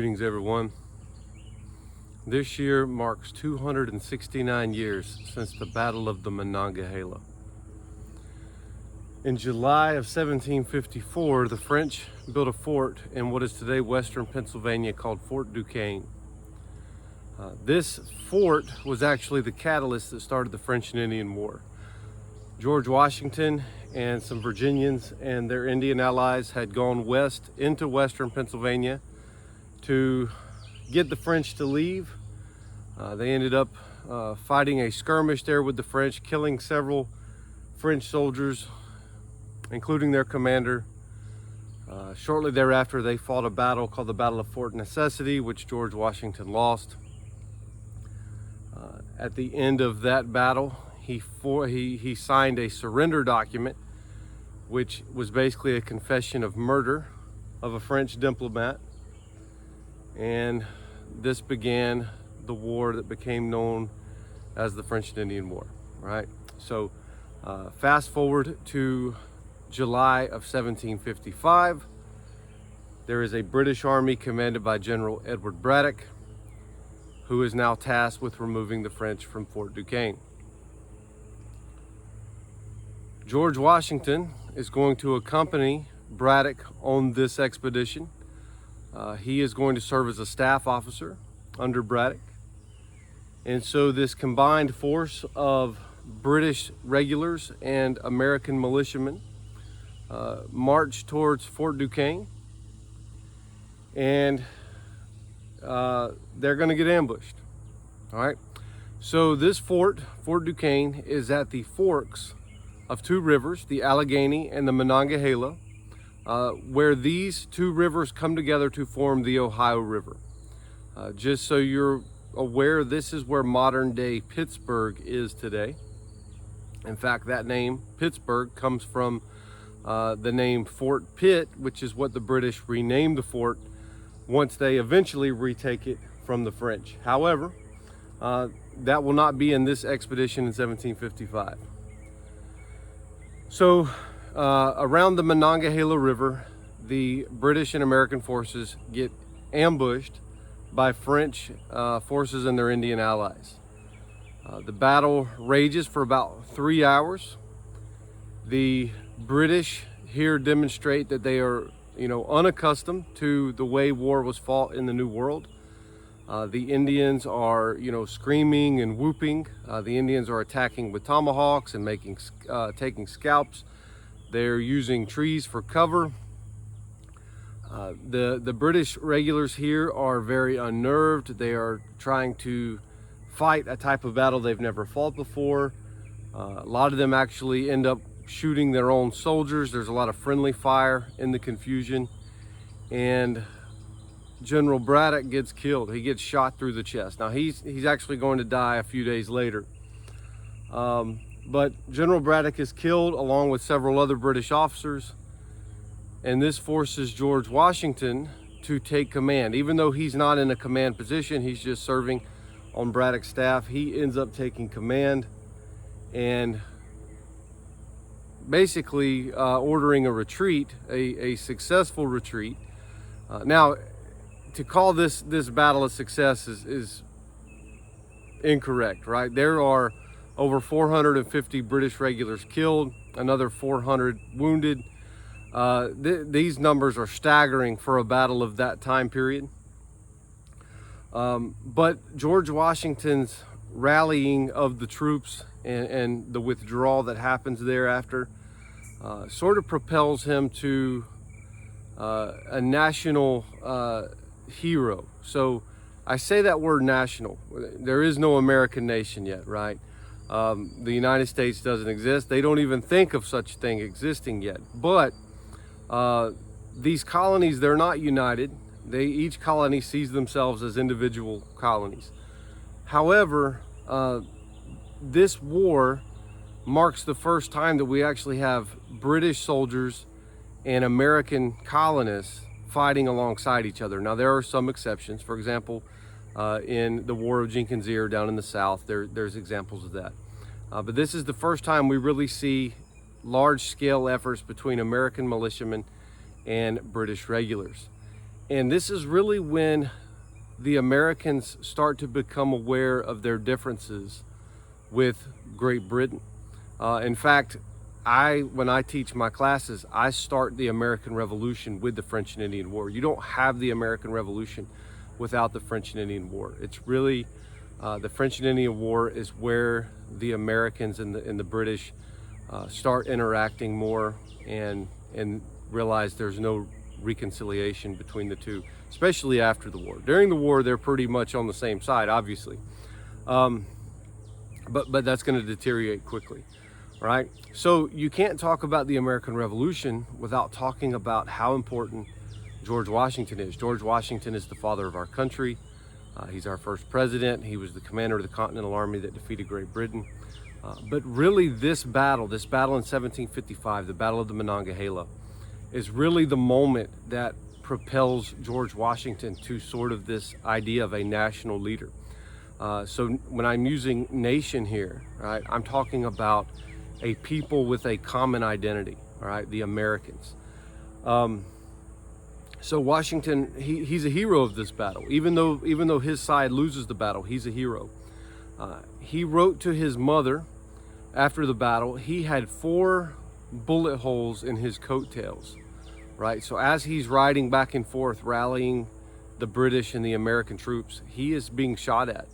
Greetings everyone. This year marks 269 years since the Battle of the Monongahela. In July of 1754, the French built a fort in what is today western Pennsylvania called Fort Duquesne. This fort was actually the catalyst that started the French and Indian War. George Washington and some Virginians and their Indian allies had gone west into western Pennsylvania to get the French to leave. They ended up fighting a skirmish there with the French, killing several French soldiers, including their commander. Shortly thereafter, they fought a battle called the Battle of Fort Necessity, which George Washington lost. At the end of that battle, he signed a surrender document, which was basically a confession of murder of a French diplomat. And this began the war that became known as the French and Indian War, right? So fast forward to July of 1755. There is a British army commanded by General Edward Braddock, who is now tasked with removing the French from Fort Duquesne. George Washington is going to accompany Braddock on this expedition. He is going to serve as a staff officer under Braddock. And so this combined force of British regulars and American militiamen marched towards Fort Duquesne, and they're going to get ambushed. All right. So this Fort Duquesne, is at the forks of two rivers, the Allegheny and the Monongahela, where these two rivers come together to form the Ohio River. Just so you're aware, this is where modern day Pittsburgh is today. In fact, that name, Pittsburgh, comes from the name Fort Pitt, which is what the British renamed the fort once they eventually retake it from the French. However, that will not be in this expedition in 1755. So around the Monongahela River, the British and American forces get ambushed by French forces and their Indian allies. The battle rages for about 3 hours. The British here demonstrate that they are, unaccustomed to the way war was fought in the New World. The Indians are, screaming and whooping. The Indians are attacking with tomahawks and taking scalps. They're using trees for cover. The British regulars here are very unnerved. They are trying to fight a type of battle they've never fought before. A lot of them actually end up shooting their own soldiers. There's a lot of friendly fire in the confusion, and General Braddock gets killed. He gets shot through the chest. Now he's actually going to die a few days later. But General Braddock is killed along with several other British officers, and this forces George Washington to take command. Even though he's not in a command position, he's just serving on Braddock's staff. He ends up taking command and basically ordering a retreat, a successful retreat. Now, to call this battle a success is incorrect, right? There are over 450 British regulars killed, another 400 wounded. These numbers are staggering for a battle of that time period. But George Washington's rallying of the troops and the withdrawal that happens thereafter sort of propels him to a national hero. So I say that word national. There is no American nation yet, right? The United States doesn't exist. They don't even think of such a thing existing yet. But these colonies, they're not united. Each colony sees themselves as individual colonies. However, this war marks the first time that we actually have British soldiers and American colonists fighting alongside each other. Now, there are some exceptions. For example, in the War of Jenkins' Ear down in the South, there's examples of that. But this is the first time we really see large-scale efforts between American militiamen and British regulars. And this is really when the Americans start to become aware of their differences with Great Britain. In fact, when I teach my classes, I start the American Revolution with the French and Indian War. You don't have the American Revolution without the French and Indian War. It's really the French and Indian War is where the Americans and the British start interacting more and realize there's no reconciliation between the two, especially after the war. During the war, they're pretty much on the same side, obviously, but that's going to deteriorate quickly. Right? So you can't talk about the American Revolution without talking about how important George Washington is. George Washington is the father of our country. He's our first president. He was the commander of the Continental Army that defeated Great Britain. But really this battle in 1755, the Battle of the Monongahela, is really the moment that propels George Washington to sort of this idea of a national leader. So when I'm using nation here, right, I'm talking about a people with a common identity, all right, the Americans. So Washington, he's a hero of this battle. Even though his side loses the battle, he's a hero. He wrote to his mother after the battle. He had 4 bullet holes in his coattails, right? So as he's riding back and forth, rallying the British and the American troops, he is being shot at,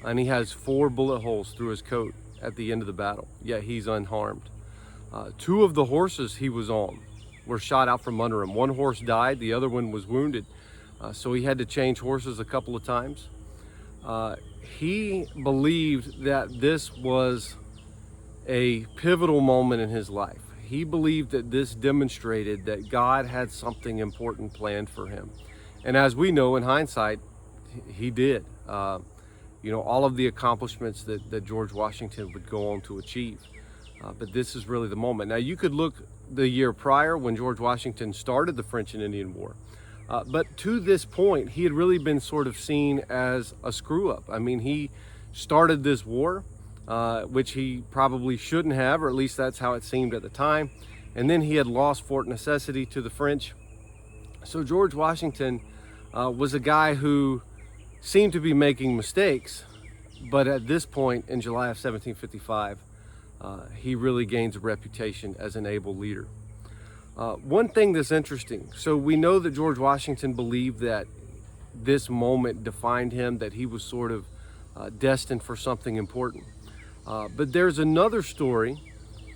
and he has 4 bullet holes through his coat at the end of the battle, yet he's unharmed. 2 of the horses he was on were shot out from under him. 1 horse died, the other one was wounded, so he had to change horses a couple of times. He believed that this was a pivotal moment in his life. He believed that this demonstrated that God had something important planned for him. And as we know in hindsight, he did. You know, all of the accomplishments that George Washington would go on to achieve. But this is really the moment. Now, you could look the year prior when George Washington started the French and Indian War. But to this point, he had really been sort of seen as a screw-up. I mean, he started this war, which he probably shouldn't have, or at least that's how it seemed at the time. And then he had lost Fort Necessity to the French. So George Washington was a guy who seemed to be making mistakes, but at this point in July of 1755, he really gains a reputation as an able leader. One thing that's interesting, so we know that George Washington believed that this moment defined him, that he was sort of destined for something important. But there's another story,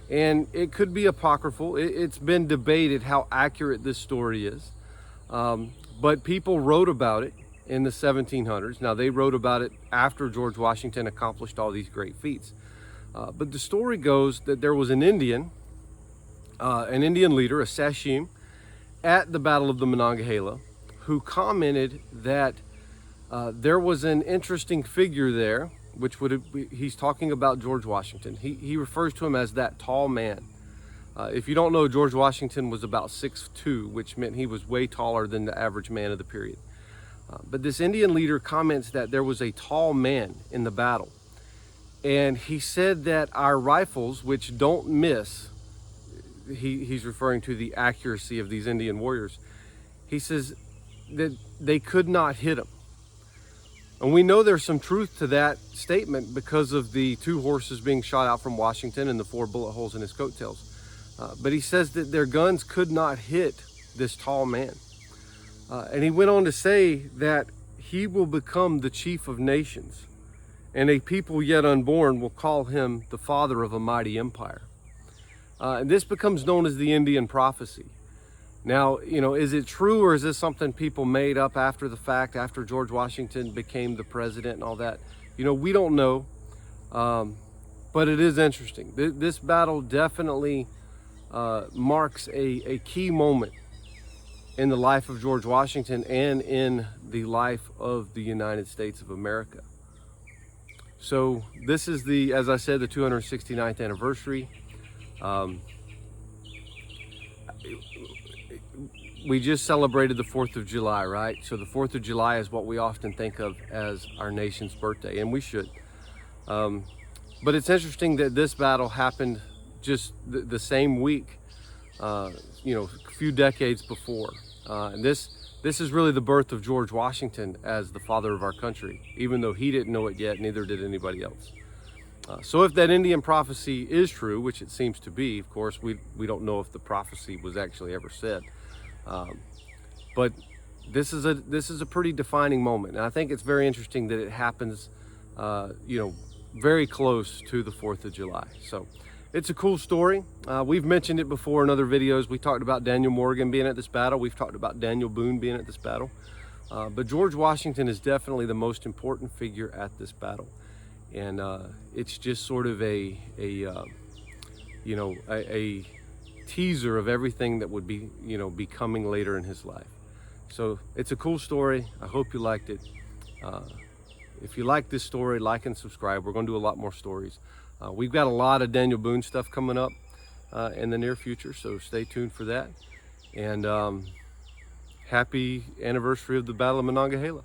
and it could be apocryphal. It's been debated how accurate this story is, but people wrote about it in the 1700s. Now, they wrote about it after George Washington accomplished all these great feats. But the story goes that there was an Indian leader, a Sachem, at the Battle of the Monongahela, who commented that there was an interesting figure there, which he's talking about George Washington. He refers to him as that tall man. If you don't know, George Washington was about 6'2", which meant he was way taller than the average man of the period. But this Indian leader comments that there was a tall man in the battle. And he said that our rifles, which don't miss, he's referring to the accuracy of these Indian warriors. He says that they could not hit him. And we know there's some truth to that statement because of the 2 horses being shot out from Washington and the 4 bullet holes in his coattails. But he says that their guns could not hit this tall man. And he went on to say that he will become the chief of nations, and a people yet unborn will call him the father of a mighty empire. And this becomes known as the Indian prophecy. Now, you know, is it true, or is this something people made up after the fact, after George Washington became the president and all that? You know, we don't know, but it is interesting. This battle definitely marks a key moment in the life of George Washington and in the life of the United States of America. So this is as I said, the 269th anniversary. We just celebrated the 4th of July, right? So the 4th of July is what we often think of as our nation's birthday, and we should. But it's interesting that this battle happened just the same week, you know, a few decades before. And this this is really the birth of George Washington as the father of our country, even though he didn't know it yet, neither did anybody else. So if that Indian prophecy is true, which it seems to be, of course, we don't know if the prophecy was actually ever said. But this is a pretty defining moment. And I think it's very interesting that it happens, very close to the 4th of July. So it's a cool story. We've mentioned it before in other videos. We talked about Daniel Morgan being at this battle. We've talked about Daniel Boone being at this battle. But George Washington is definitely the most important figure at this battle. And it's just sort of a teaser of everything that would be coming later in his life. So it's a cool story. I hope you liked it. If you like this story, like and subscribe. We're going to do a lot more stories. We've got a lot of Daniel Boone stuff coming up in the near future, so stay tuned for that. And happy anniversary of the Battle of Monongahela.